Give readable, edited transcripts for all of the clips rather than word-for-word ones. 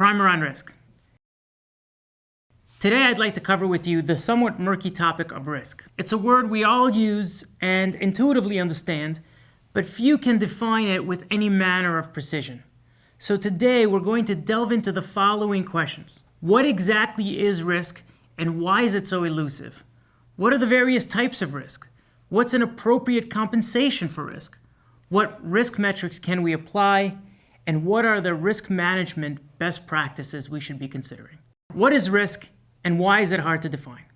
Primer on risk. Today I'd like to cover with you the somewhat murky topic of risk. It's a word we all use and intuitively understand, but few can define it with any manner of precision. So today we're going to delve into the following questions. What exactly is risk and why is it so elusive? What are the various types of risk? What's an appropriate compensation for risk? What risk metrics can we apply? And what are the risk management best practices we should be considering? What is risk and why is it hard to define?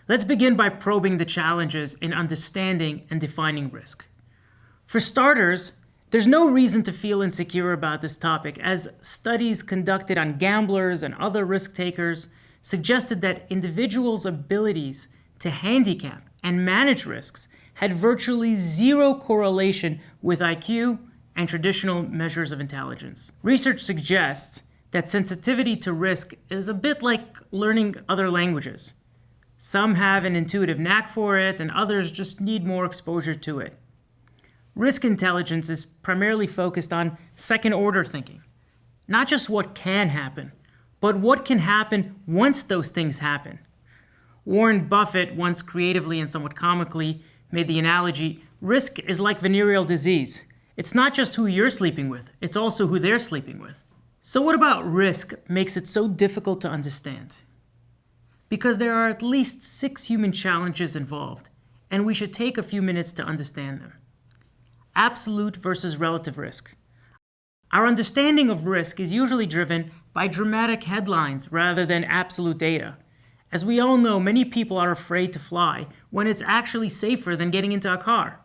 Let's begin by probing the challenges in understanding and defining risk. For starters, there's no reason to feel insecure about this topic, as studies conducted on gamblers and other risk takers suggested that individuals' abilities to handicap and manage risks had virtually zero correlation with IQ and traditional measures of intelligence. Research suggests that sensitivity to risk is a bit like learning other languages. Some have an intuitive knack for it, and others just need more exposure to it. Risk intelligence is primarily focused on second-order thinking. Not just what can happen, but what can happen once those things happen. Warren Buffett once creatively and somewhat comically made the analogy, risk is like venereal disease. It's not just who you're sleeping with, it's also who they're sleeping with. So what about risk makes it so difficult to understand? Because there are at least 6 human challenges involved, and we should take a few minutes to understand them. Absolute versus relative risk. Our understanding of risk is usually driven by dramatic headlines rather than absolute data. As we all know, many people are afraid to fly when it's actually safer than getting into a car.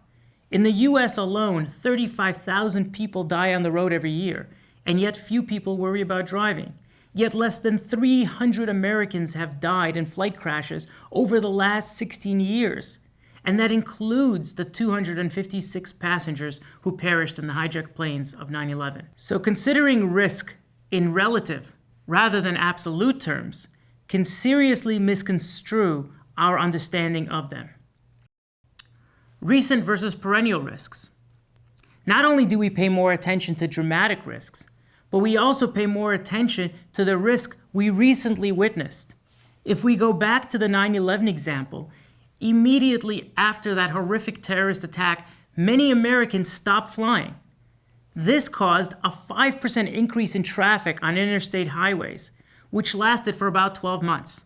In the US alone, 35,000 people die on the road every year, and yet few people worry about driving. Yet less than 300 Americans have died in flight crashes over the last 16 years. And that includes the 256 passengers who perished in the hijacked planes of 9/11. So considering risk in relative rather than absolute terms can seriously misconstrue our understanding of them. Recent versus perennial risks. Not only do we pay more attention to dramatic risks, but we also pay more attention to the risk we recently witnessed. If we go back to the 9/11 example, immediately after that horrific terrorist attack, many Americans stopped flying. This caused a 5% increase in traffic on interstate highways, which lasted for about 12 months.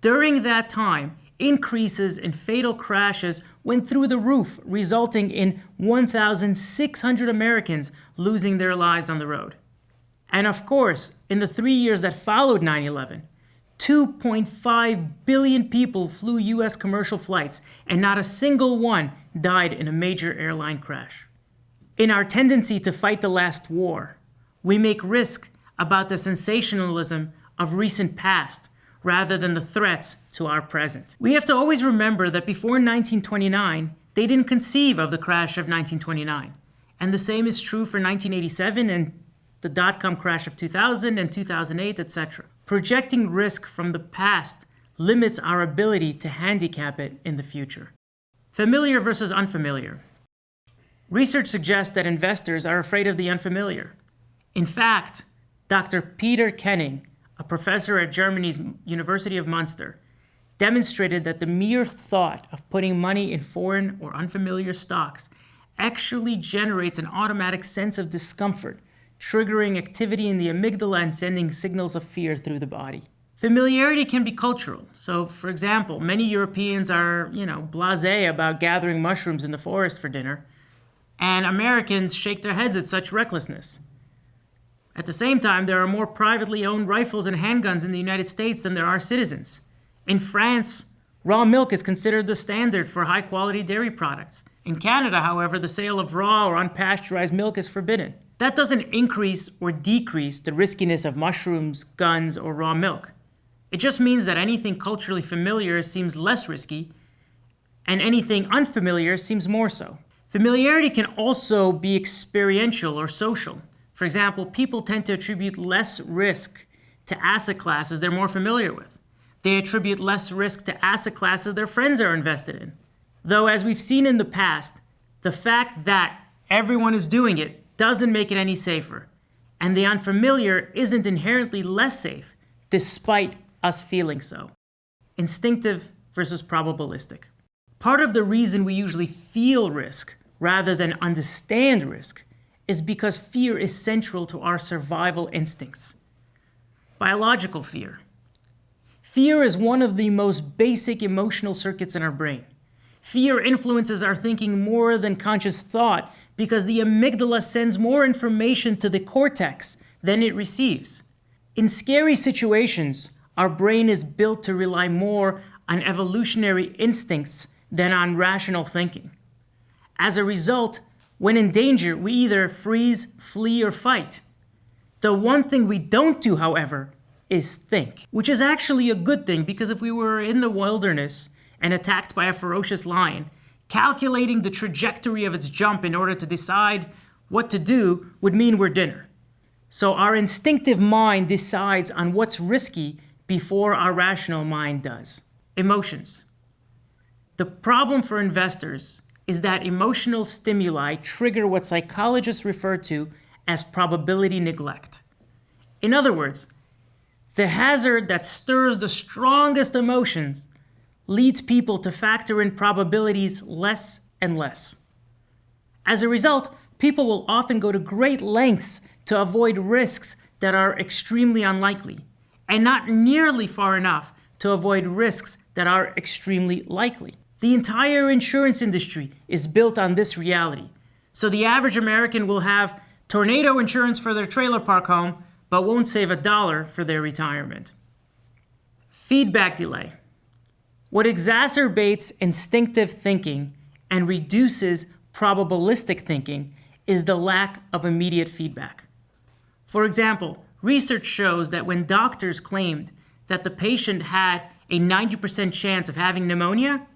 During that time, increases in fatal crashes went through the roof, resulting in 1,600 Americans losing their lives on the road. And of course, in the 3 years that followed 9/11, 2.5 billion people flew US commercial flights, and not a single one died in a major airline crash. In our tendency to fight the last war, we make risk about the sensationalism of recent past rather than the threats to our present. We have to always remember that before 1929, they didn't conceive of the crash of 1929. And the same is true for 1987 and the dot-com crash of 2000 and 2008, etc. Projecting risk from the past limits our ability to handicap it in the future. Familiar versus unfamiliar. Research suggests that investors are afraid of the unfamiliar. In fact, Dr. Peter Kenning, a professor at Germany's University of Munster, demonstrated that the mere thought of putting money in foreign or unfamiliar stocks actually generates an automatic sense of discomfort, triggering activity in the amygdala and sending signals of fear through the body. Familiarity can be cultural. So, for example, many Europeans are, blasé about gathering mushrooms in the forest for dinner, and Americans shake their heads at such recklessness. At the same time, there are more privately owned rifles and handguns in the United States than there are citizens. In France, raw milk is considered the standard for high-quality dairy products. In Canada, however, the sale of raw or unpasteurized milk is forbidden. That doesn't increase or decrease the riskiness of mushrooms, guns, or raw milk. It just means that anything culturally familiar seems less risky, and anything unfamiliar seems more so. Familiarity can also be experiential or social. For example, people tend to attribute less risk to asset classes they're more familiar with. They attribute less risk to asset classes their friends are invested in. Though, as we've seen in the past, the fact that everyone is doing it doesn't make it any safer. And the unfamiliar isn't inherently less safe, despite us feeling so. Instinctive versus probabilistic. Part of the reason we usually feel risk rather than understand risk is because fear is central to our survival instincts. Biological fear. Fear is one of the most basic emotional circuits in our brain. Fear influences our thinking more than conscious thought because the amygdala sends more information to the cortex than it receives. In scary situations, our brain is built to rely more on evolutionary instincts than on rational thinking. As a result, when in danger, we either freeze, flee, or fight. The one thing we don't do, however, is think, which is actually a good thing because if we were in the wilderness and attacked by a ferocious lion, calculating the trajectory of its jump in order to decide what to do would mean we're dinner. So our instinctive mind decides on what's risky before our rational mind does. Emotions. The problem for investors is that emotional stimuli trigger what psychologists refer to as probability neglect. In other words, the hazard that stirs the strongest emotions leads people to factor in probabilities less and less. As a result, people will often go to great lengths to avoid risks that are extremely unlikely, and not nearly far enough to avoid risks that are extremely likely. The entire insurance industry is built on this reality. So the average American will have tornado insurance for their trailer park home, but won't save $1 for their retirement. Feedback delay. What exacerbates instinctive thinking and reduces probabilistic thinking is the lack of immediate feedback. For example, research shows that when doctors claimed that the patient had a 90% chance of having pneumonia,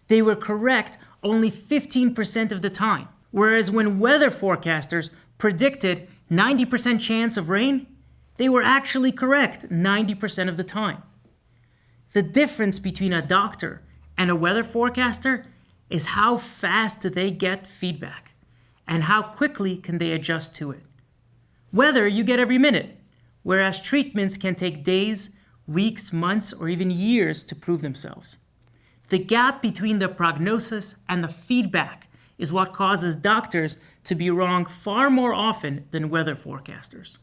they were correct only 15% of the time. Whereas when weather forecasters predicted 90% chance of rain, they were actually correct 90% of the time. The difference between a doctor and a weather forecaster is how fast do they get feedback and how quickly can they adjust to it. Weather you get every minute, whereas treatments can take days, weeks, months, or even years to prove themselves. The gap between the prognosis and the feedback is what causes doctors to be wrong far more often than weather forecasters.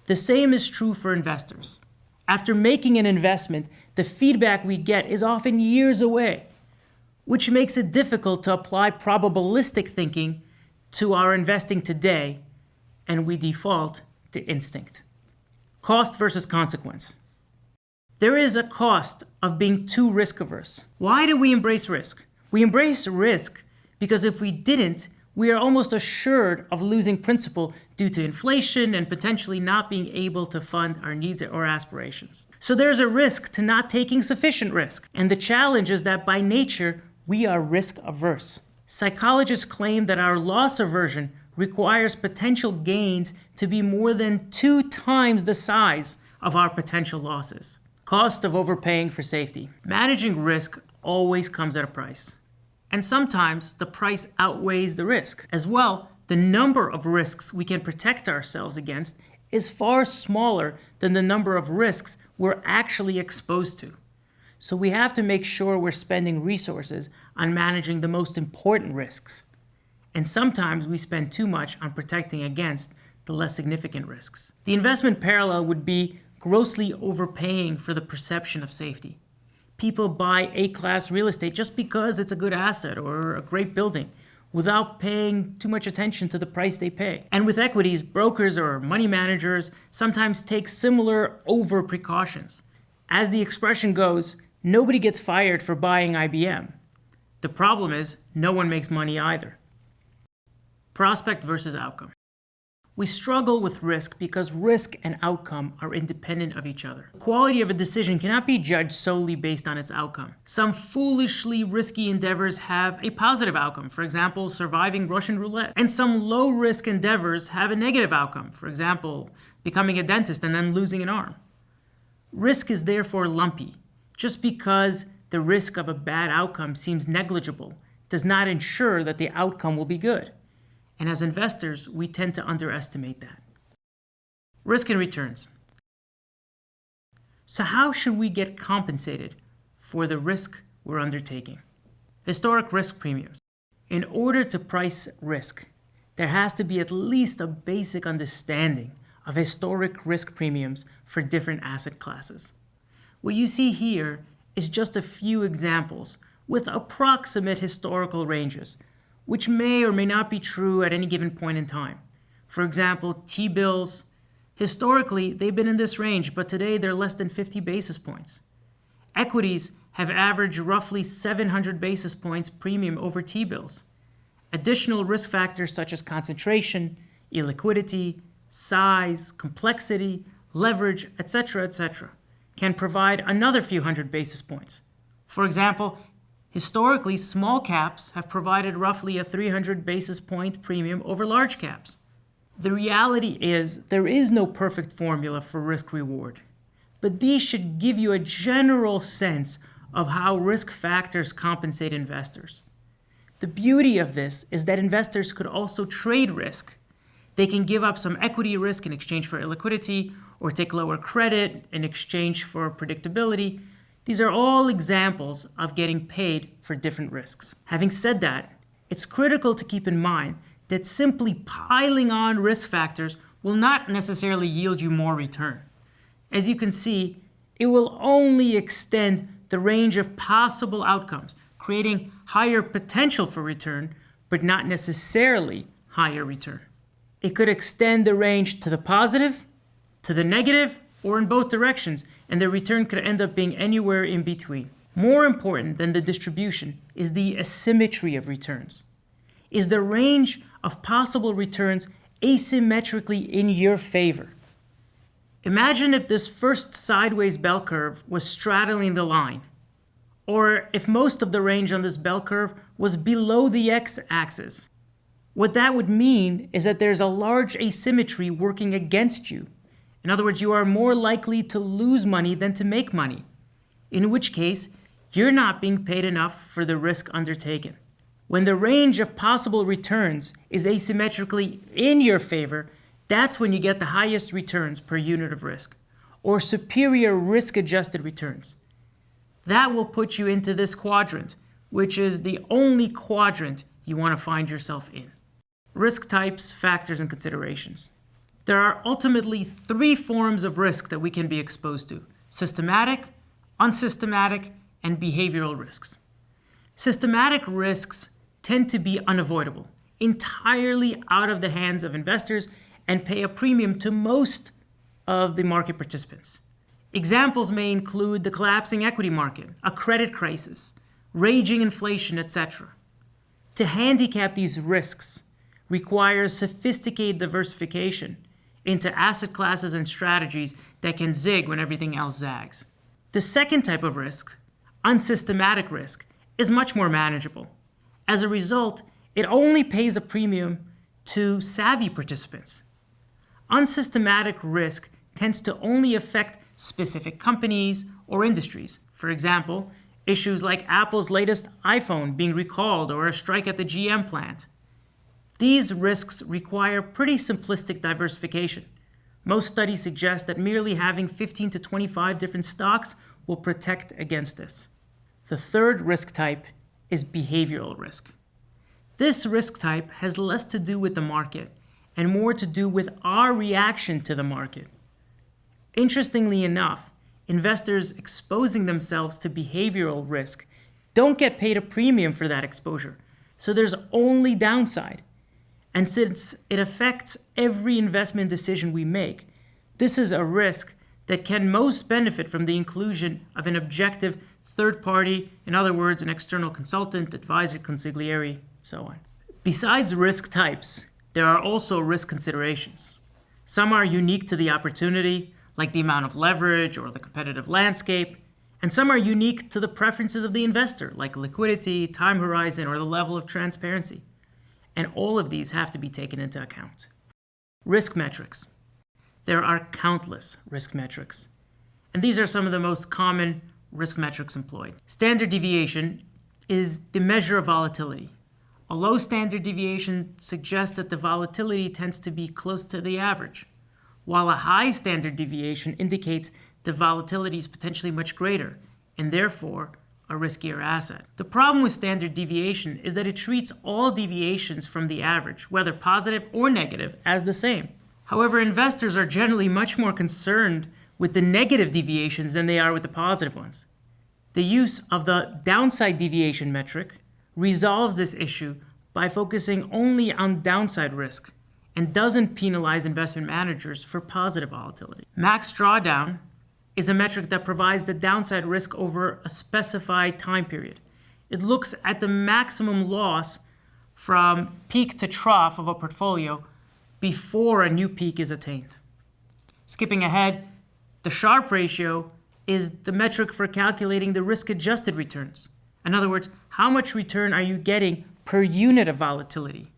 The same is true for investors. After making an investment, the feedback we get is often years away, which makes it difficult to apply probabilistic thinking to our investing today, and we default to instinct. Cost versus consequence. There is a cost of being too risk averse. Why do we embrace risk? We embrace risk because if we didn't, we are almost assured of losing principal due to inflation and potentially not being able to fund our needs or aspirations. So there's a risk to not taking sufficient risk. And the challenge is that by nature, we are risk averse. Psychologists claim that our loss aversion requires potential gains to be more than 2 times the size of our potential losses. Cost of overpaying for safety. Managing risk always comes at a price. And sometimes the price outweighs the risk. As well, the number of risks we can protect ourselves against is far smaller than the number of risks we're actually exposed to. So we have to make sure we're spending resources on managing the most important risks. And sometimes we spend too much on protecting against the less significant risks. The investment parallel would be grossly overpaying for the perception of safety. People buy A-class real estate just because it's a good asset or a great building without paying too much attention to the price they pay. And with equities, brokers or money managers sometimes take similar over-precautions. As the expression goes, nobody gets fired for buying IBM. The problem is, no one makes money either. Prospect versus outcome. We struggle with risk because risk and outcome are independent of each other. The quality of a decision cannot be judged solely based on its outcome. Some foolishly risky endeavors have a positive outcome, for example, surviving Russian roulette. And some low-risk endeavors have a negative outcome, for example, becoming a dentist and then losing an arm. Risk is therefore lumpy. Just because the risk of a bad outcome seems negligible does not ensure that the outcome will be good. And as investors, we tend to underestimate that. Risk and returns. So how should we get compensated for the risk we're undertaking? Historic risk premiums. In order to price risk, there has to be at least a basic understanding of historic risk premiums for different asset classes. What you see here is just a few examples with approximate historical ranges, which may or may not be true at any given point in time. For example, T-bills, historically they've been in this range, but today they're less than 50 basis points. Equities have averaged roughly 700 basis points premium over T-bills. Additional risk factors such as concentration, illiquidity, size, complexity, leverage, etc., can provide another few hundred basis points. For example, historically, small caps have provided roughly a 300 basis point premium over large caps. The reality is there is no perfect formula for risk-reward, but these should give you a general sense of how risk factors compensate investors. The beauty of this is that investors could also trade risk. They can give up some equity risk in exchange for illiquidity, or take lower credit in exchange for predictability. These are all examples of getting paid for different risks. Having said that, it's critical to keep in mind that simply piling on risk factors will not necessarily yield you more return. As you can see, it will only extend the range of possible outcomes, creating higher potential for return, but not necessarily higher return. It could extend the range to the positive, to the negative, or in both directions, and the return could end up being anywhere in between. More important than the distribution is the asymmetry of returns. Is the range of possible returns asymmetrically in your favor? Imagine if this first sideways bell curve was straddling the line, or if most of the range on this bell curve was below the x-axis. What that would mean is that there's a large asymmetry working against you. In other words, you are more likely to lose money than to make money, in which case you're not being paid enough for the risk undertaken. When the range of possible returns is asymmetrically in your favor, that's when you get the highest returns per unit of risk, or superior risk-adjusted returns. That will put you into this quadrant, which is the only quadrant you want to find yourself in. Risk types, factors, and considerations. There are ultimately three forms of risk that we can be exposed to: systematic, unsystematic, and behavioral risks. Systematic risks tend to be unavoidable, entirely out of the hands of investors, and pay a premium to most of the market participants. Examples may include the collapsing equity market, a credit crisis, raging inflation, etc. To handicap these risks requires sophisticated diversification into asset classes and strategies that can zig when everything else zags. The second type of risk, unsystematic risk, is much more manageable. As a result, it only pays a premium to savvy participants. Unsystematic risk tends to only affect specific companies or industries. For example, issues like Apple's latest iPhone being recalled or a strike at the GM plant. These risks require pretty simplistic diversification. Most studies suggest that merely having 15 to 25 different stocks will protect against this. The third risk type is behavioral risk. This risk type has less to do with the market and more to do with our reaction to the market. Interestingly enough, investors exposing themselves to behavioral risk don't get paid a premium for that exposure, so there's only downside. And since it affects every investment decision we make, this is a risk that can most benefit from the inclusion of an objective third party, in other words, an external consultant, advisor, consigliere, so on. Besides risk types, there are also risk considerations. Some are unique to the opportunity, like the amount of leverage or the competitive landscape, and some are unique to the preferences of the investor, like liquidity, time horizon, or the level of transparency. And all of these have to be taken into account. Risk metrics. There are countless risk metrics, and these are some of the most common risk metrics employed. Standard deviation is the measure of volatility. A low standard deviation suggests that the volatility tends to be close to the average, while a high standard deviation indicates the volatility is potentially much greater, and therefore a riskier asset. The problem with standard deviation is that it treats all deviations from the average, whether positive or negative, as the same. However, investors are generally much more concerned with the negative deviations than they are with the positive ones. The use of the downside deviation metric resolves this issue by focusing only on downside risk and doesn't penalize investment managers for positive volatility. Max drawdown is a metric that provides the downside risk over a specified time period. It looks at the maximum loss from peak to trough of a portfolio before a new peak is attained. Skipping ahead, the Sharpe ratio is the metric for calculating the risk-adjusted returns. In other words, how much return are you getting per unit of volatility?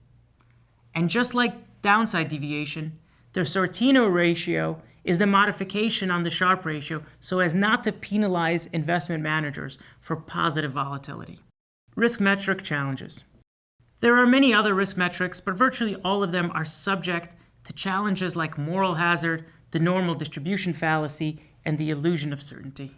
And just like downside deviation, the Sortino ratio is the modification on the Sharpe ratio so as not to penalize investment managers for positive volatility. Risk metric challenges. There are many other risk metrics, but virtually all of them are subject to challenges like moral hazard, the normal distribution fallacy, and the illusion of certainty.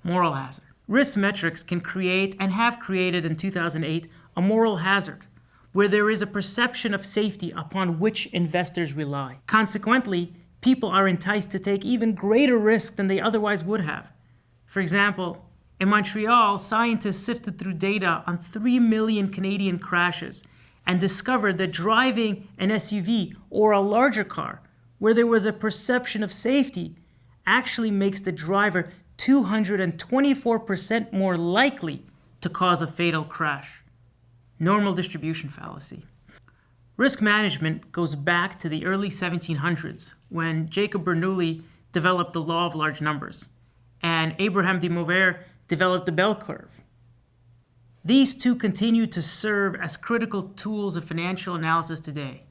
Moral hazard. Risk metrics can create and have created in 2008 a moral hazard where there is a perception of safety upon which investors rely. Consequently, people are enticed to take even greater risk than they otherwise would have. For example, in Montreal, scientists sifted through data on 3 million Canadian crashes and discovered that driving an SUV or a larger car, where there was a perception of safety, actually makes the driver 224% more likely to cause a fatal crash. Normal distribution fallacy. Risk management goes back to the early 1700s when Jacob Bernoulli developed the law of large numbers and Abraham de Moivre developed the bell curve. These two continue to serve as critical tools of financial analysis today.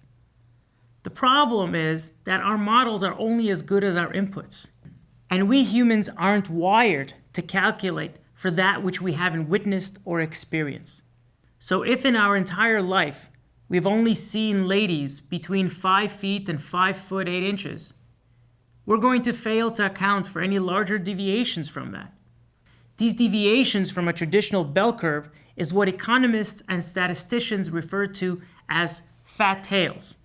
The problem is that our models are only as good as our inputs, and we humans aren't wired to calculate for that which we haven't witnessed or experienced. So if in our entire life we've only seen ladies between 5 feet and 5 foot 8 inches, we're going to fail to account for any larger deviations from that. These deviations from a traditional bell curve is what economists and statisticians refer to as fat tails,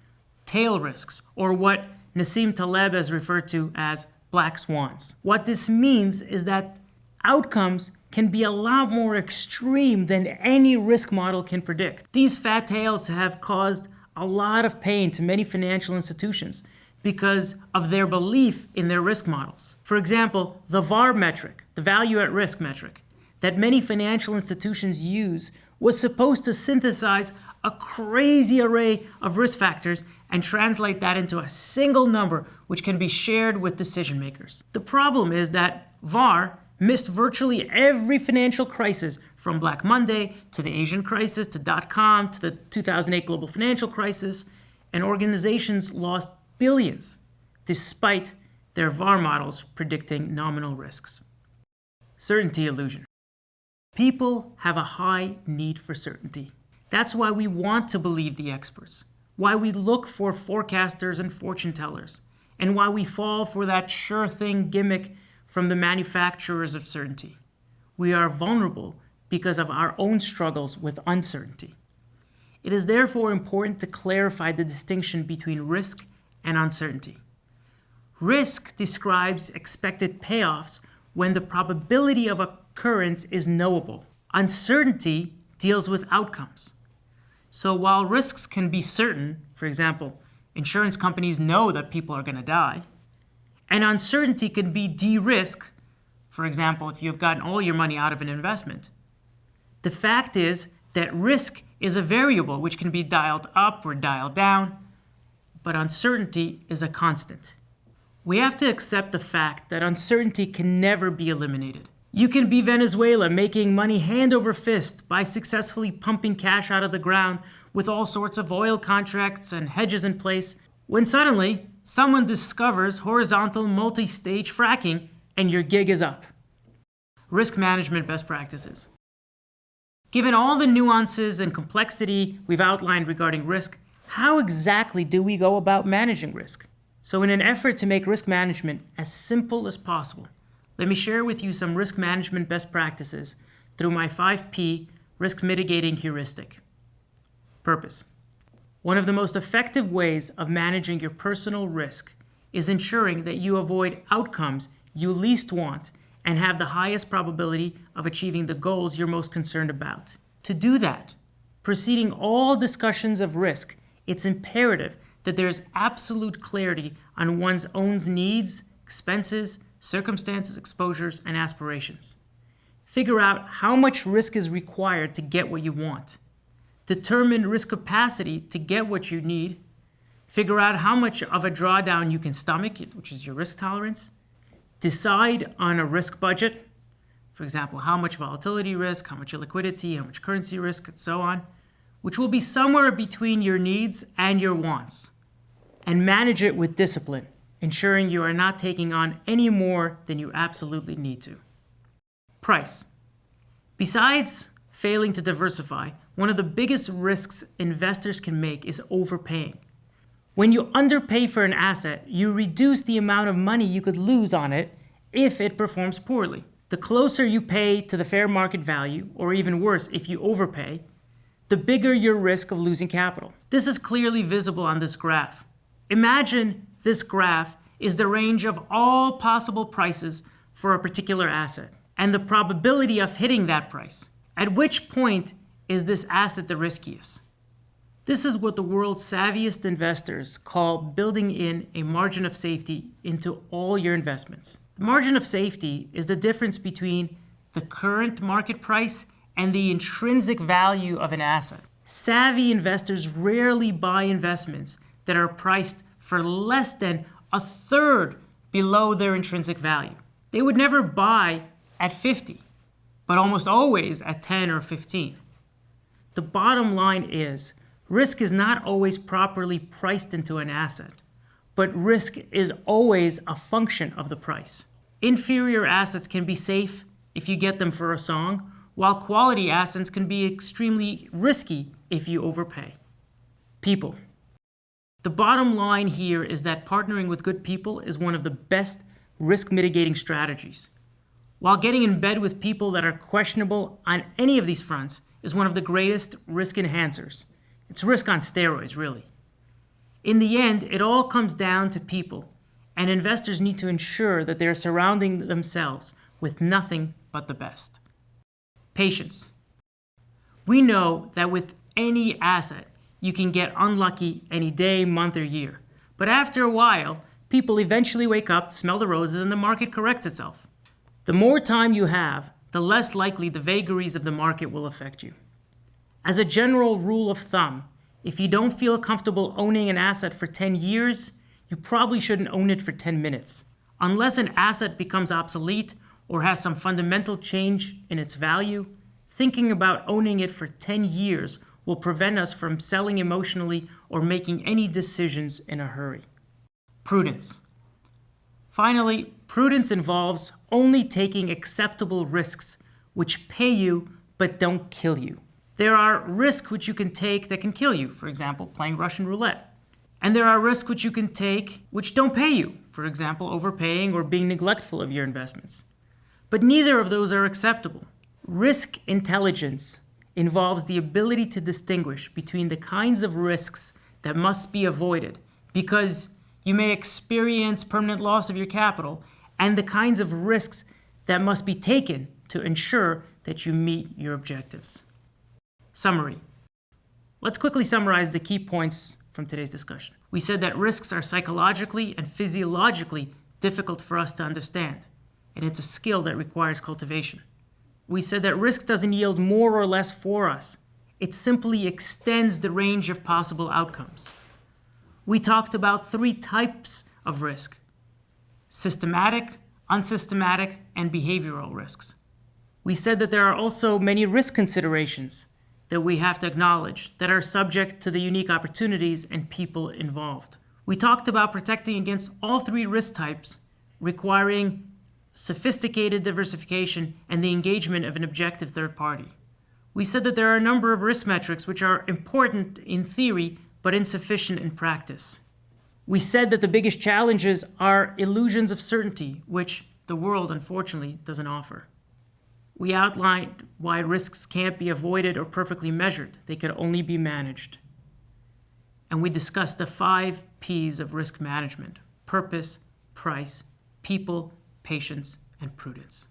tail risks, or what Nassim Taleb has referred to as black swans. What this means is that outcomes can be a lot more extreme than any risk model can predict. These fat tails have caused a lot of pain to many financial institutions because of their belief in their risk models. For example, the VAR metric, the value at risk metric, that many financial institutions use was supposed to synthesize a crazy array of risk factors and translate that into a single number which can be shared with decision makers. The problem is that VAR missed virtually every financial crisis, from Black Monday to the Asian crisis to .com to the 2008 global financial crisis, and organizations lost billions despite their VAR models predicting nominal risks. Certainty illusion. People have a high need for certainty. That's why we want to believe the experts, why we look for forecasters and fortune tellers, and why we fall for that sure thing gimmick from the manufacturers of certainty. We are vulnerable because of our own struggles with uncertainty. It is therefore important to clarify the distinction between risk and uncertainty. Risk describes expected payoffs when the probability of occurrence is knowable. Uncertainty deals with outcomes. So while risks can be certain, for example, insurance companies know that people are going to die, and uncertainty can be de-risk, for example, if you've gotten all your money out of an investment. The fact is that risk is a variable which can be dialed up or dialed down, but uncertainty is a constant. We have to accept the fact that uncertainty can never be eliminated. You can be Venezuela making money hand over fist by successfully pumping cash out of the ground with all sorts of oil contracts and hedges in place, when suddenly someone discovers horizontal multi-stage fracking and your gig is up. Risk management best practices. Given all the nuances and complexity we've outlined regarding risk, how exactly do we go about managing risk? So in an effort to make risk management as simple as possible, let me share with you some risk management best practices through my 5P risk mitigating heuristic. Purpose. One of the most effective ways of managing your personal risk is ensuring that you avoid outcomes you least want and have the highest probability of achieving the goals you're most concerned about. To do that, preceding all discussions of risk, it's imperative that there's absolute clarity on one's own needs, expenses, circumstances, exposures, and aspirations. Figure out how much risk is required to get what you want. Determine risk capacity to get what you need. Figure out how much of a drawdown you can stomach, which is your risk tolerance. Decide on a risk budget. For example, how much volatility risk, how much illiquidity, how much currency risk, and so on, which will be somewhere between your needs and your wants. And manage it with discipline, ensuring you are not taking on any more than you absolutely need to. Price. Besides failing to diversify, one of the biggest risks investors can make is overpaying. When you underpay for an asset, you reduce the amount of money you could lose on it if it performs poorly. The closer you pay to the fair market value, or even worse, if you overpay, the bigger your risk of losing capital. This is clearly visible on this graph. Imagine this graph is the range of all possible prices for a particular asset and the probability of hitting that price. At which point is this asset the riskiest? This is what the world's savviest investors call building in a margin of safety into all your investments. The margin of safety is the difference between the current market price and the intrinsic value of an asset. Savvy investors rarely buy investments that are priced for less than a third below their intrinsic value. They would never buy at 50, but almost always at 10 or 15. The bottom line is, risk is not always properly priced into an asset, but risk is always a function of the price. Inferior assets can be safe if you get them for a song, while quality assets can be extremely risky if you overpay. People. The bottom line here is that partnering with good people is one of the best risk mitigating strategies, while getting in bed with people that are questionable on any of these fronts is one of the greatest risk enhancers. It's risk on steroids, really. In the end, it all comes down to people, and investors need to ensure that they're surrounding themselves with nothing but the best. Patience. We know that with any asset, you can get unlucky any day, month, or year. But after a while, people eventually wake up, smell the roses, and the market corrects itself. The more time you have, the less likely the vagaries of the market will affect you. As a general rule of thumb, if you don't feel comfortable owning an asset for 10 years, you probably shouldn't own it for 10 minutes. Unless an asset becomes obsolete or has some fundamental change in its value, thinking about owning it for 10 years will prevent us from selling emotionally or making any decisions in a hurry. Prudence. Finally, prudence involves only taking acceptable risks which pay you but don't kill you. There are risks which you can take that can kill you, for example, playing Russian roulette. And there are risks which you can take which don't pay you, for example, overpaying or being neglectful of your investments. But neither of those are acceptable. Risk intelligence involves the ability to distinguish between the kinds of risks that must be avoided because you may experience permanent loss of your capital, and the kinds of risks that must be taken to ensure that you meet your objectives. Summary. Let's quickly summarize the key points from today's discussion. We said that risks are psychologically and physiologically difficult for us to understand, and it's a skill that requires cultivation. We said that risk doesn't yield more or less for us. It simply extends the range of possible outcomes. We talked about 3 types of risk: systematic, unsystematic, and behavioral risks. We said that there are also many risk considerations that we have to acknowledge that are subject to the unique opportunities and people involved. We talked about protecting against all 3 risk types, requiring sophisticated diversification and the engagement of an objective third party. We said that there are a number of risk metrics which are important in theory but insufficient in practice. We said that the biggest challenges are illusions of certainty, which the world, unfortunately, doesn't offer. We outlined why risks can't be avoided or perfectly measured. They can only be managed. And we discussed the 5 P's of risk management: purpose, price, people, patience, and prudence.